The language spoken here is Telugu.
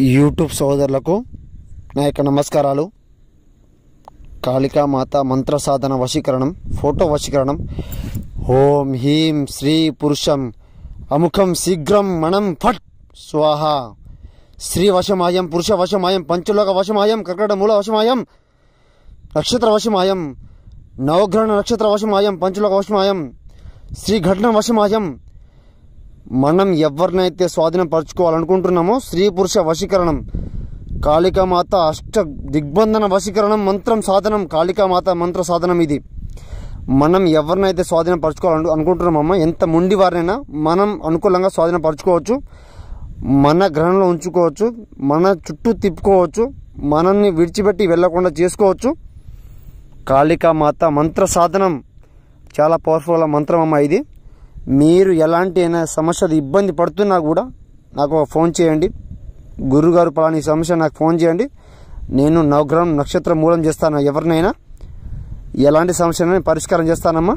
యూట్యూబ్ సోదరులకు నా యొక్క నమస్కారాలు. కాళికామాత మంత్ర సాధన వశీకరణం, ఫోటో వశీకరణం. ఓం హ్రీం శ్రీ పురుషం అముఖం శీఘ్రం మనం ఫట్ స్వాహ. శ్రీ వశమాయం, పురుష వశమాయం, పంచలోక వశమాయం, కర్కట మూల వశమాయం, నక్షత్ర వశమాయం, నవగ్రహణ నక్షత్ర వశమాయం, పంచలోక వశమాయం, శ్రీ ఘటన వశమాయం. మనం ఎవరినైతే స్వాధీనం పరచుకోవాలనుకుంటున్నామో స్త్రీ పురుష వశీకరణం, కాళికామాత అష్ట దిగ్బంధన వశీకరణం మంత్రం సాధనం, కాళికామాత మంత్ర సాధనం. ఇది మనం ఎవరినైతే స్వాధీనం పరచుకోవాలనుకుంటున్నామో ఎంత ముండి వారినైనా మనం అనుకూలంగా స్వాధీనం పరచుకోవచ్చు, మన గ్రహంలో ఉంచుకోవచ్చు, మన చుట్టూ తిప్పుకోవచ్చు, మనల్ని విడిచిపెట్టి వెళ్లకుండా చేసుకోవచ్చు. కాళికామాత మంత్ర సాధనం చాలా పవర్ఫుల్ మంత్రం అమ్మ. ఇది మీరు ఎలాంటి సమస్య ఇబ్బంది పడుతున్నా కూడా నాకు ఫోన్ చేయండి. గురుగారు పలాని సమస్య నాకు ఫోన్ చేయండి, నేను నవగ్రహం నక్షత్ర మూలం చేస్తాను. ఎవరినైనా ఎలాంటి సమస్యనైనా పరిష్కారం చేస్తానమ్మా.